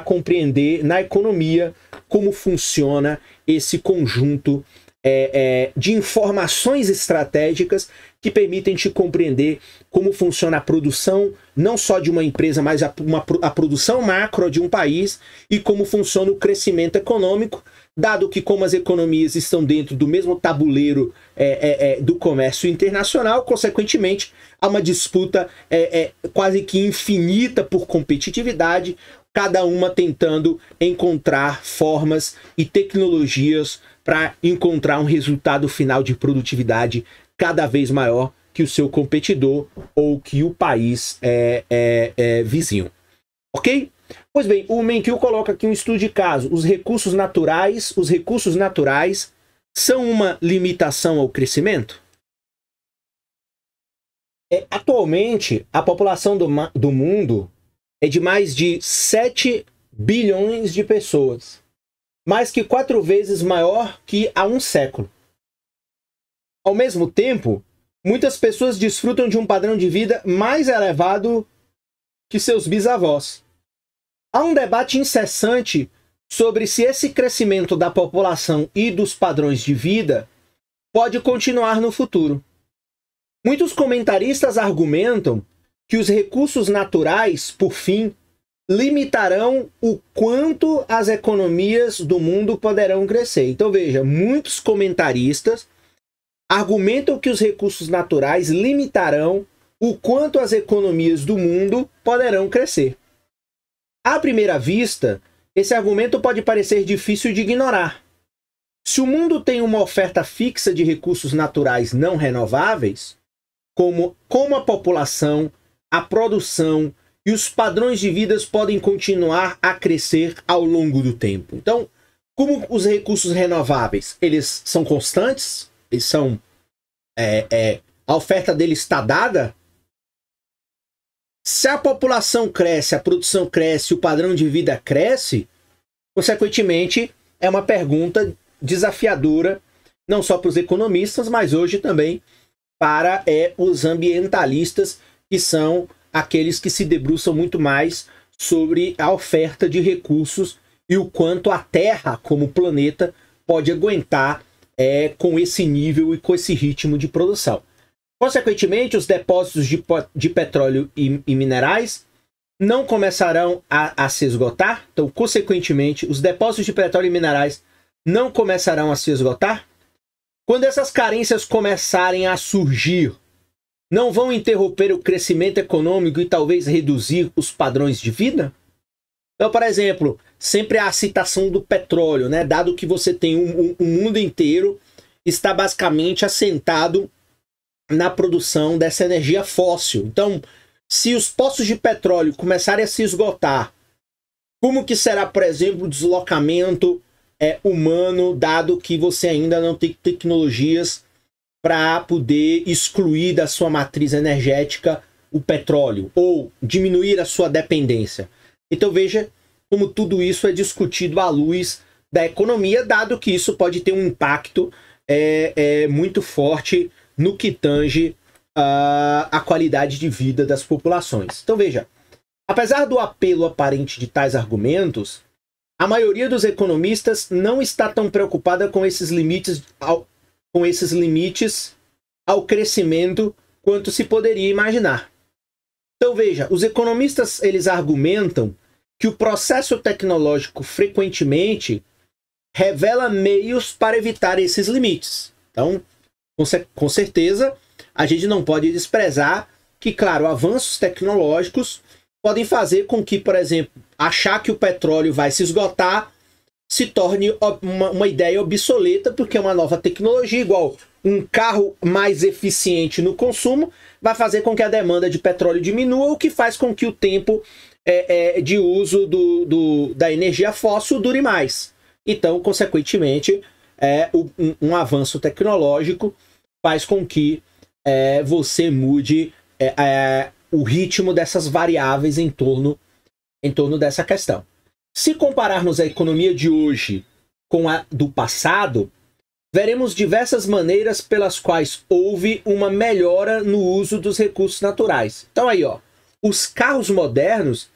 compreender na economia como funciona esse conjunto de informações estratégicas que permitem te compreender como funciona a produção, não só de uma empresa, mas a produção macro de um país e como funciona o crescimento econômico, dado que como as economias estão dentro do mesmo tabuleiro do comércio internacional, consequentemente, há uma disputa quase que infinita por competitividade, cada uma tentando encontrar formas e tecnologias para encontrar um resultado final de produtividade cada vez maior que o seu competidor ou que o país vizinho. Ok? Pois bem, o Menkyu coloca aqui um estudo de caso. Os recursos naturais são uma limitação ao crescimento? Atualmente, a população do mundo é de mais de 7 bilhões de pessoas. Mais que 4 vezes maior que há um século. Ao mesmo tempo, muitas pessoas desfrutam de um padrão de vida mais elevado que seus bisavós. Há um debate incessante sobre se esse crescimento da população e dos padrões de vida pode continuar no futuro. Muitos comentaristas argumentam que os recursos naturais, por fim, limitarão o quanto as economias do mundo poderão crescer. Então veja, muitos comentaristas argumentam que os recursos naturais limitarão o quanto as economias do mundo poderão crescer. À primeira vista, esse argumento pode parecer difícil de ignorar. Se o mundo tem uma oferta fixa de recursos naturais não renováveis, como a população, a produção e os padrões de vida podem continuar a crescer ao longo do tempo. Então, como os recursos renováveis, eles são constantes, eles são a oferta deles está dada. Se a população cresce, a produção cresce, o padrão de vida cresce, consequentemente, é uma pergunta desafiadora, não só para os economistas, mas hoje também para os ambientalistas, que são aqueles que se debruçam muito mais sobre a oferta de recursos e o quanto a Terra, como planeta, pode aguentar com esse nível e com esse ritmo de produção. Consequentemente, os depósitos de petróleo e minerais não começarão a se esgotar. Então, consequentemente, os depósitos de petróleo e minerais não começarão a se esgotar. Quando essas carências começarem a surgir, não vão interromper o crescimento econômico e talvez reduzir os padrões de vida? Então, por exemplo, sempre há a citação do petróleo, né? Dado que você tem um mundo inteiro está basicamente assentado na produção dessa energia fóssil. Então, se os poços de petróleo começarem a se esgotar, como que será, por exemplo, o deslocamento humano, dado que você ainda não tem tecnologias para poder excluir da sua matriz energética o petróleo ou diminuir a sua dependência? Então veja como tudo isso é discutido à luz da economia, dado que isso pode ter um impacto muito forte no que tange a qualidade de vida das populações. Então veja, apesar do apelo aparente de tais argumentos, a maioria dos economistas não está tão preocupada com esses limites ao crescimento quanto se poderia imaginar. Então veja, os economistas eles argumentam que o processo tecnológico frequentemente revela meios para evitar esses limites. Então, com certeza, a gente não pode desprezar que, claro, avanços tecnológicos podem fazer com que, por exemplo, achar que o petróleo vai se esgotar se torne uma ideia obsoleta, porque é uma nova tecnologia, igual um carro mais eficiente no consumo, vai fazer com que a demanda de petróleo diminua, o que faz com que o tempo de uso da energia fóssil dure mais. Então, consequentemente, um avanço tecnológico faz com que você mude o ritmo dessas variáveis em torno dessa questão. Se compararmos a economia de hoje com a do passado, veremos diversas maneiras pelas quais houve uma melhora no uso dos recursos naturais. Então aí, ó, os carros modernos,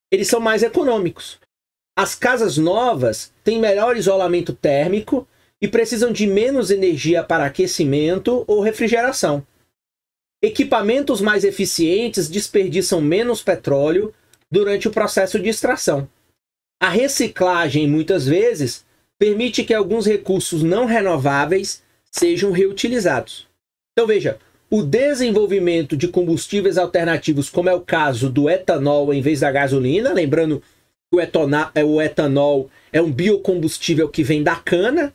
eles são mais econômicos. As casas novas têm melhor isolamento térmico e precisam de menos energia para aquecimento ou refrigeração. Equipamentos mais eficientes desperdiçam menos petróleo durante o processo de extração. A reciclagem, muitas vezes, permite que alguns recursos não renováveis sejam reutilizados. Então veja, o desenvolvimento de combustíveis alternativos, como é o caso do etanol em vez da gasolina, lembrando que o etanol é um biocombustível que vem da cana,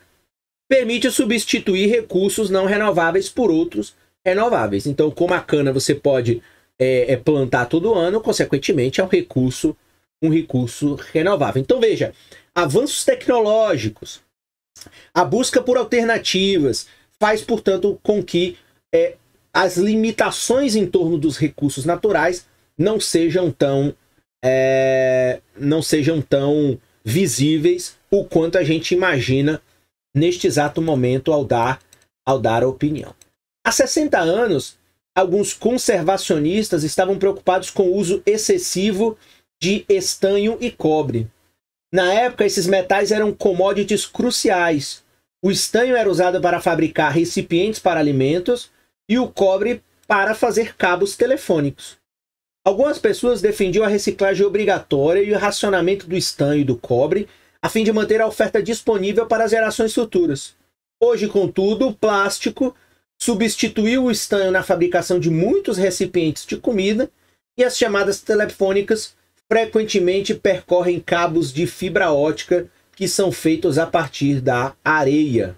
permite substituir recursos não renováveis por outros renováveis. Então, como a cana você pode plantar todo ano, consequentemente é um recurso renovável. Então veja, avanços tecnológicos, a busca por alternativas faz, portanto, com que as limitações em torno dos recursos naturais não sejam tão visíveis o quanto a gente imagina neste exato momento ao dar a opinião. Há 60 anos, alguns conservacionistas estavam preocupados com o uso excessivo de estanho e cobre. Na época, esses metais eram commodities cruciais. O estanho era usado para fabricar recipientes para alimentos e o cobre para fazer cabos telefônicos. Algumas pessoas defendiam a reciclagem obrigatória e o racionamento do estanho e do cobre, a fim de manter a oferta disponível para as gerações futuras. Hoje, contudo, o plástico substituiu o estanho na fabricação de muitos recipientes de comida e as chamadas telefônicas frequentemente percorrem cabos de fibra ótica que são feitos a partir da areia.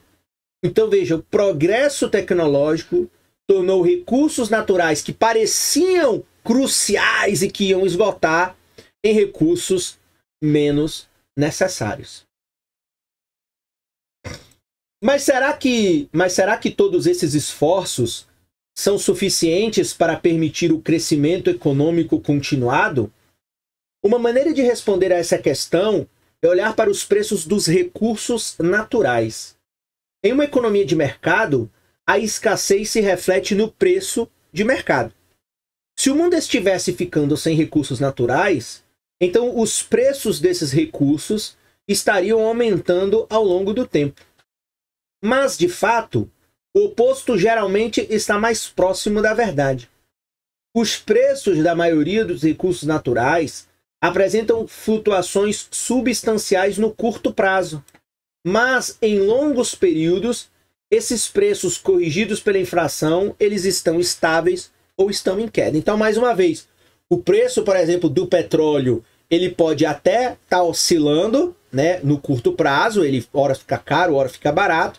Então veja, o progresso tecnológico tornou recursos naturais que pareciam cruciais e que iam esgotar em recursos menos necessários. Mas será que todos esses esforços são suficientes para permitir o crescimento econômico continuado? Uma maneira de responder a essa questão é olhar para os preços dos recursos naturais. Em uma economia de mercado, a escassez se reflete no preço de mercado. Se o mundo estivesse ficando sem recursos naturais, então os preços desses recursos estariam aumentando ao longo do tempo. Mas, de fato, o oposto geralmente está mais próximo da verdade. Os preços da maioria dos recursos naturais apresentam flutuações substanciais no curto prazo, mas em longos períodos, esses preços corrigidos pela inflação, eles estão estáveis ou estão em queda. Então, mais uma vez, o preço, por exemplo, do petróleo, ele pode até estar oscilando, né, no curto prazo, ele hora fica caro, hora fica barato,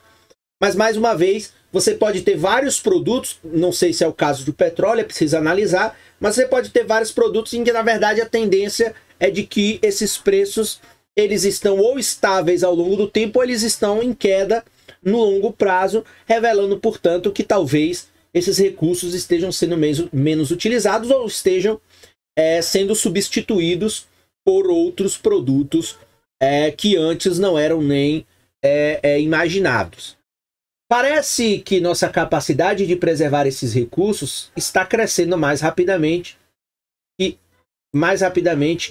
mas mais uma vez, você pode ter vários produtos, não sei se é o caso do petróleo, é preciso analisar, mas você pode ter vários produtos em que, na verdade, a tendência é de que esses preços, eles estão ou estáveis ao longo do tempo, ou eles estão em queda no longo prazo, revelando, portanto, que talvez esses recursos estejam sendo menos utilizados ou estejam sendo substituídos por outros produtos que antes não eram nem imaginados. Parece que nossa capacidade de preservar esses recursos está crescendo mais rapidamente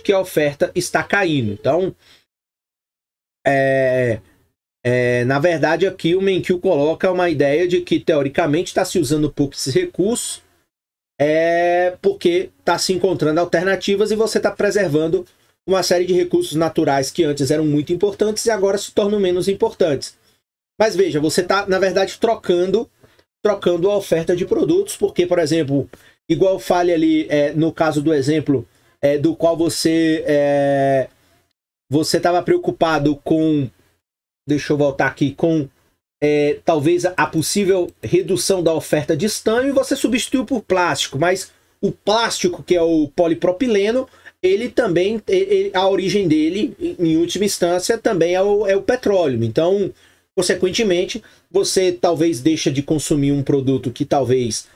que a oferta está caindo. Então, na verdade, aqui o Menkyu coloca uma ideia de que, teoricamente, está se usando pouco esses recursos porque está se encontrando alternativas e você está preservando uma série de recursos naturais que antes eram muito importantes e agora se tornam menos importantes. Mas veja, você está, na verdade, trocando a oferta de produtos, porque, por exemplo, igual fale ali no caso do exemplo do qual você estava preocupado com, deixa eu voltar aqui, com talvez a possível redução da oferta de estanho, e você substituiu por plástico, mas o plástico, que é o polipropileno, ele também, a origem dele, em última instância, também é o petróleo. Então, consequentemente, você talvez deixa de consumir um produto que talvez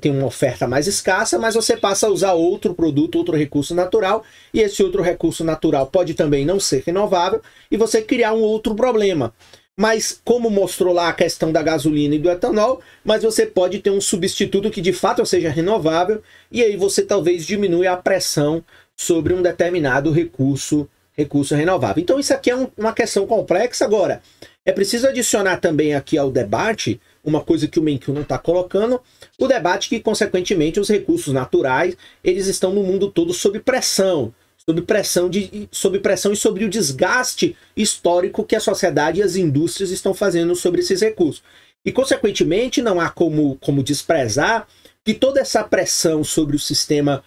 tem uma oferta mais escassa, mas você passa a usar outro produto, outro recurso natural, e esse outro recurso natural pode também não ser renovável, e você criar um outro problema. Mas, como mostrou lá a questão da gasolina e do etanol, mas você pode ter um substituto que de fato seja renovável, e aí você talvez diminui a pressão sobre um determinado recurso recurso renovável. Então isso aqui é uma questão complexa. Agora, é preciso adicionar também aqui ao debate uma coisa que o Menkyu não está colocando, o debate que, consequentemente, os recursos naturais, eles estão no mundo todo sob pressão e sobre o desgaste histórico que a sociedade e as indústrias estão fazendo sobre esses recursos. E, consequentemente, não há como desprezar que toda essa pressão sobre o sistema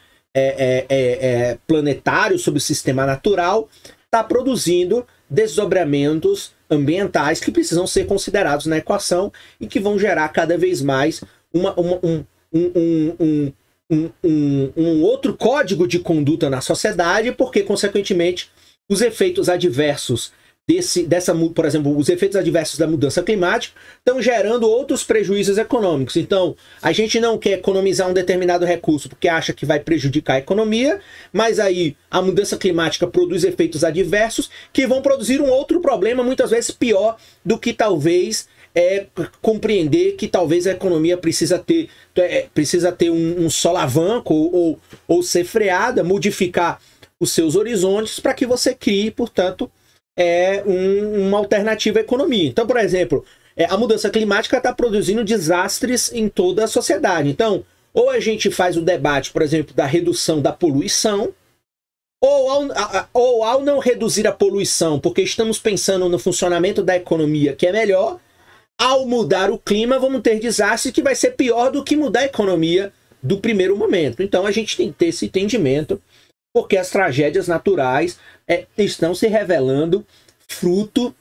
planetário, sobre o sistema natural, está produzindo desdobramentos ambientais que precisam ser considerados na equação e que vão gerar cada vez mais um outro código de conduta na sociedade, porque, consequentemente, os efeitos adversos por exemplo, os efeitos adversos da mudança climática estão gerando outros prejuízos econômicos. Então, a gente não quer economizar um determinado recurso porque acha que vai prejudicar a economia, mas aí a mudança climática produz efeitos adversos que vão produzir um outro problema, muitas vezes pior do que talvez compreender que talvez a economia precisa ter um solavanco ou ser freada, modificar os seus horizontes para que você crie, portanto, uma alternativa à economia. Então, por exemplo, a mudança climática está produzindo desastres em toda a sociedade. Então, ou a gente faz o debate, por exemplo, da redução da poluição, ou ao não reduzir a poluição, porque estamos pensando no funcionamento da economia, que é melhor, ao mudar o clima, vamos ter desastre que vai ser pior do que mudar a economia do primeiro momento. Então, a gente tem que ter esse entendimento, porque as tragédias naturais estão se revelando fruto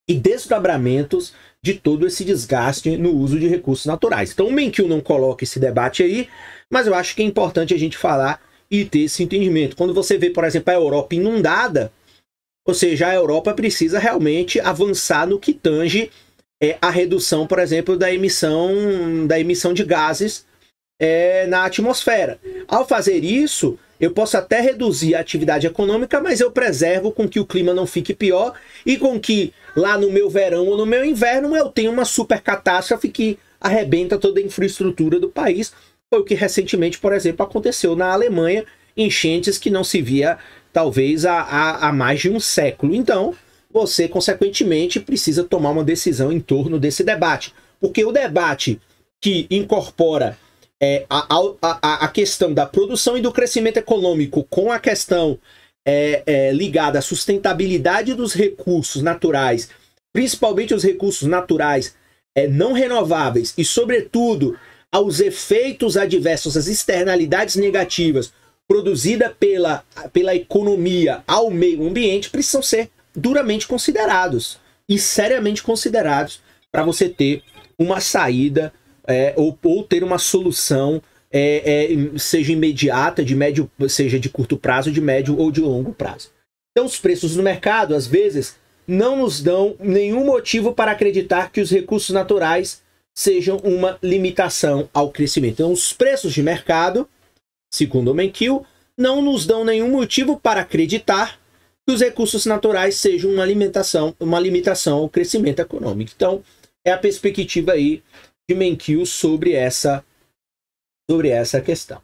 e desdobramentos de todo esse desgaste no uso de recursos naturais. Então o Menkyu não coloca esse debate aí, mas eu acho que é importante a gente falar e ter esse entendimento. Quando você vê, por exemplo, a Europa inundada, ou seja, a Europa precisa realmente avançar no que tange a redução, por exemplo, da emissão de gases na atmosfera. Ao fazer isso, eu posso até reduzir a atividade econômica, mas eu preservo com que o clima não fique pior e com que lá no meu verão ou no meu inverno eu tenha uma super catástrofe que arrebenta toda a infraestrutura do país. Foi o que recentemente, por exemplo, aconteceu na Alemanha, enchentes que não se via talvez há mais de um século. Então, você, consequentemente, precisa tomar uma decisão em torno desse debate. Porque o debate que incorpora a questão da produção e do crescimento econômico com a questão ligada à sustentabilidade dos recursos naturais, principalmente os recursos naturais não renováveis e, sobretudo, aos efeitos adversos, às externalidades negativas produzidas pela economia ao meio ambiente, precisam ser duramente considerados e seriamente considerados para você ter uma saída ou ter uma solução, seja imediata, seja de curto prazo, de médio ou de longo prazo. Então os preços no mercado, às vezes, não nos dão nenhum motivo para acreditar que os recursos naturais sejam uma limitação ao crescimento. Então os preços de mercado, segundo o Menkyu, não nos dão nenhum motivo para acreditar que os recursos naturais sejam uma limitação ao crescimento econômico. Então é a perspectiva aí de Menkyu sobre essa questão.